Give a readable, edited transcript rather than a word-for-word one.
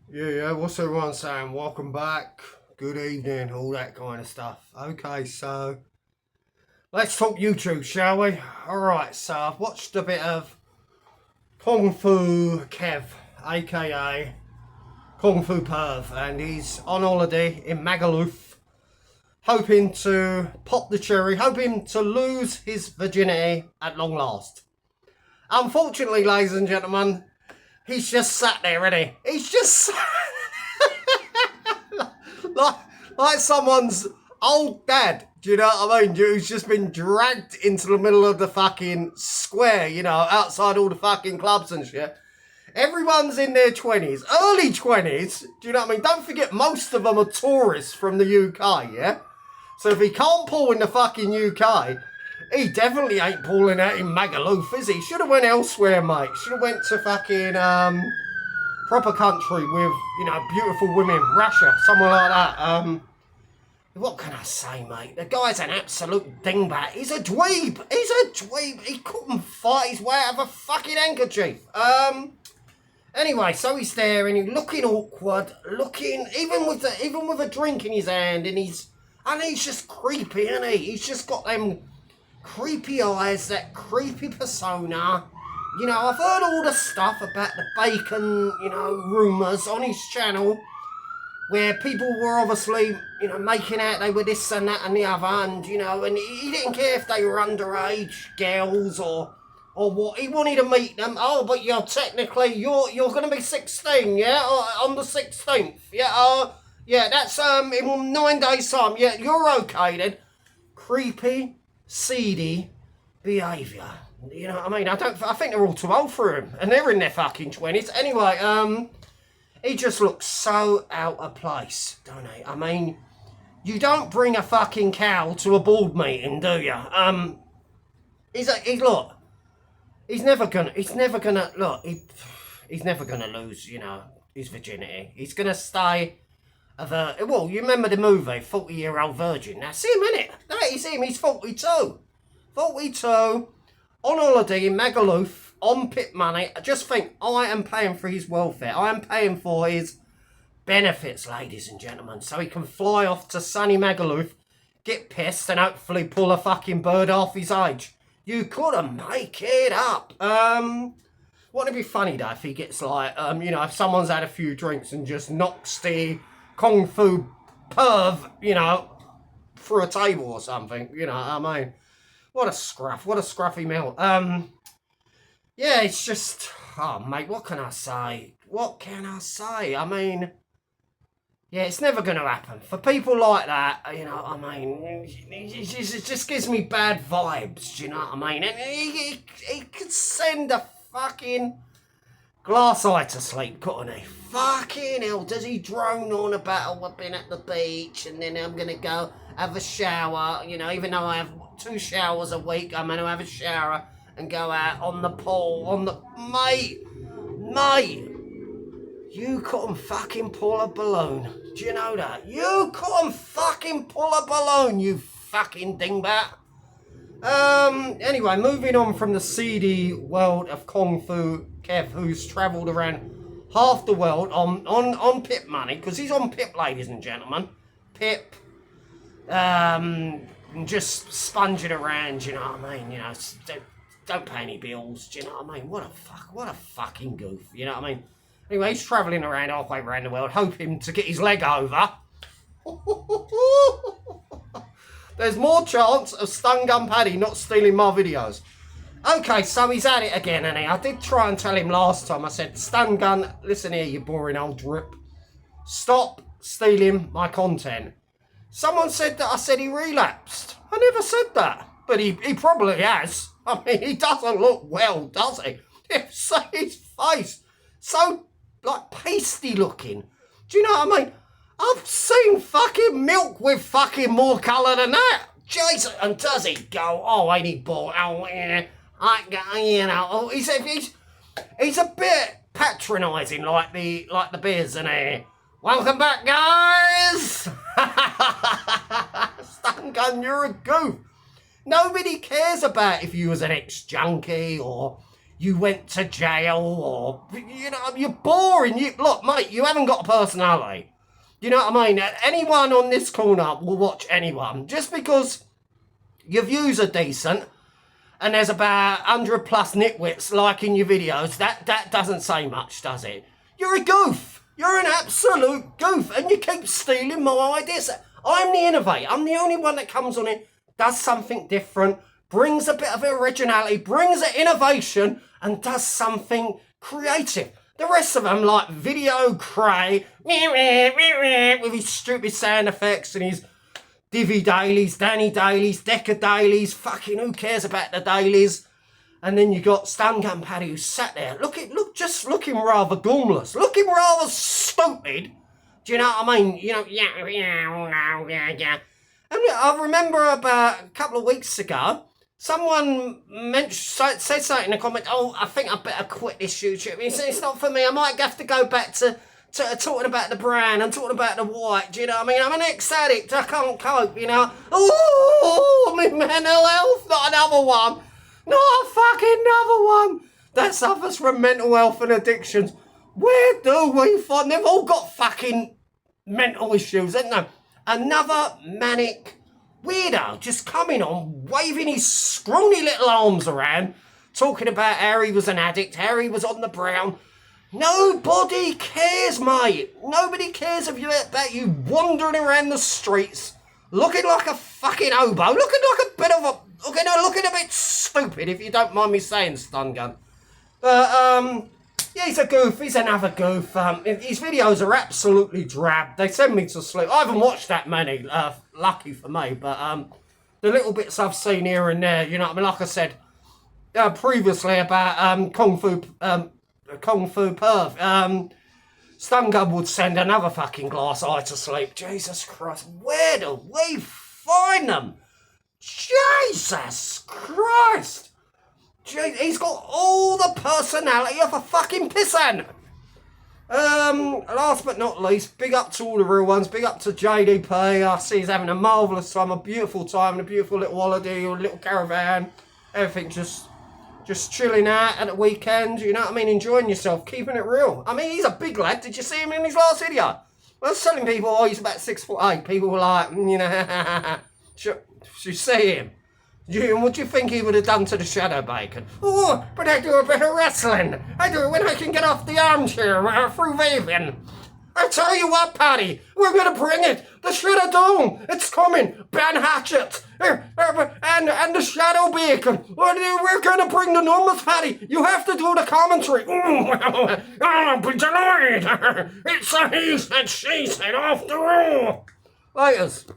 Yeah, what's everyone saying? Welcome back, good evening, all that kind of stuff. Okay, so let's talk YouTube, shall we? Alright, so I've watched a bit of Kung Fu Kev, aka Kung Fu Perv, and he's on holiday in Magaluf, hoping to pop the cherry, hoping to lose his virginity at long last. Unfortunately, ladies and gentlemen, he's just sat there, isn't he? He's just like, like someone's old dad. Do you know what I mean? Who's just been dragged into the middle of the fucking square, outside all the fucking clubs and shit. Everyone's in their 20s, early 20s. Do you know what I mean? Don't forget, most of them are tourists from the UK, yeah? So if he can't pull in the fucking UK, he definitely ain't pulling out in Magaluf, is he? Should have went elsewhere, mate. Should have went to fucking, proper country with, beautiful women. Russia, somewhere like that. What can I say, mate? The guy's an absolute dingbat. He's a dweeb. He couldn't fight his way out of a fucking handkerchief. Anyway, so he's there and he's looking awkward, even with a drink in his hand, and he's just creepy, isn't he? He's just got them creepy eyes, that creepy persona. I've heard all the stuff about the bacon, rumours on his channel, where people were obviously, making out they were this and that and the other, and, and he didn't care if they were underage girls or what. He wanted to meet them. Oh, but you're going to be 16, yeah? On the 16th, yeah? Yeah, that's in 9 days' time. Yeah, you're okay then. Creepy, seedy behaviour. You know what I mean? I think they're all too old for him, and they're in their fucking 20s. Anyway, he just looks so out of place, don't he? I mean, you don't bring a fucking cow to a board meeting, do you? He's never gonna lose, his virginity. He's gonna stay well, you remember the movie, 40-Year-Old Virgin? That's him, innit? That is him, he's 42. 42, on holiday in Magaluf, on pit money. Just think, I am paying for his welfare. I am paying for his benefits, ladies and gentlemen, so he can fly off to sunny Magaluf, get pissed, and hopefully pull a fucking bird off his age. You couldn't make it up. Wouldn't it be funny, though, if he gets, if someone's had a few drinks and just knocks the Kung Fu Perv, through a table or something, I mean, what a scruffy melt. Yeah, it's just, oh, mate, what can I say? I mean, yeah, it's never going to happen. For people like that, it just gives me bad vibes, do you know what I mean? And he could send a fucking glass eye to sleep, couldn't he? Fucking hell, does he drone on about, I've been at the beach and then I'm going to go have a shower, even though I have 2 showers a week, I'm going to have a shower and go out on the pool, Mate, you couldn't fucking pull a balloon. Do you know that? You couldn't fucking pull a balloon, you fucking dingbat. Anyway, moving on from the seedy world of Kung Fu Kev, who's travelled around half the world on pip money, because he's on pip, ladies and gentlemen. Pip, just sponging around, you know what I mean? Don't pay any bills, do you know what I mean? What a fucking goof, you know what I mean? Anyway, he's travelling around halfway around the world, hoping to get his leg over. There's more chance of Stun Gun Paddy not stealing my videos. Okay, so he's at it again, and I did try and tell him last time. I said, Stun Gun, listen here, you boring old drip. Stop stealing my content. Someone said that I said he relapsed. I never said that. But he probably has. I mean, he doesn't look well, does he? His face, so, pasty looking. Do you know what I mean? I've seen fucking milk with fucking more colour than that. Jason, and does he go, oh, ain't he bored? Oh, yeah, he's a bit patronising, like the beers and welcome back, guys. Stun Gun, you're a goof. Nobody cares about if you was an ex-junkie or you went to jail, or, you know, you're boring. Look, mate, you haven't got a personality. You know what I mean? Anyone on this corner will watch anyone. Just because your views are decent and there's about 100 plus nitwits liking your videos, that doesn't say much, does it? You're a goof. You're an absolute goof, and you keep stealing my ideas. I'm the innovator. I'm the only one that comes on it, does something different, brings a bit of originality, brings an innovation, and does something creative. The rest of them, like Video Cray, with his stupid sound effects and his Divvy dailies, Danny dailies, Decker dailies, fucking who cares about the dailies? And then you got Stun Gun Paddy who sat there, just looking rather gormless, looking rather stupid. Do you know what I mean? You know, yeah. And I remember about a couple of weeks ago, someone said something in the comment, oh, I think I better quit this YouTube. It's not for me. I might have to go back to talking about the brand and talking about the white. Do you know what I mean? I'm an ex-addict. I can't cope, you know. Oh, my mental health, not another one. Not a fucking another one that suffers from mental health and addictions. Where do we find? They've all got fucking mental issues, haven't they? Another manic weirdo just coming on, waving his scrawny little arms around, talking about how he was an addict, how he was on the brown. Nobody cares, mate. Nobody cares about you wandering around the streets, looking like a fucking hobo, looking like a bit of a, looking a bit stupid, if you don't mind me saying, Stun Gun. But, yeah, he's a goof. He's another goof. His videos are absolutely drab. They send me to sleep. I haven't watched that many, lucky for me, but the little bits I've seen here and there, you know what I mean? Like I said previously about Kung Fu Perv, Stun Gun would send another fucking glass eye to sleep. Jesus Christ, where do we find them? Jesus Christ! He's got all the personality of a fucking pissant. Last but not least, big up to all the real ones. Big up to JDP. I see he's having a marvellous time, a beautiful time, a beautiful little holiday, a little caravan. Everything just chilling out at the weekend, you know what I mean? Enjoying yourself, keeping it real. I mean, he's a big lad. Did you see him in his last video? I was telling people, oh, he's about 6'8". People were like, you know, should you see him? What do you think he would have done to the Shadow Bacon? Oh, but I do a bit of wrestling. I do it when I can get off the armchair through vaping. I tell you what, Paddy, we're going to bring it. The Shadow Dome, it's coming. Ben Hatchet and the Shadow Bacon. We're going to bring the numbers, Paddy. You have to do the commentary. I'll be delighted. It's a he said, she said, after all. Laters.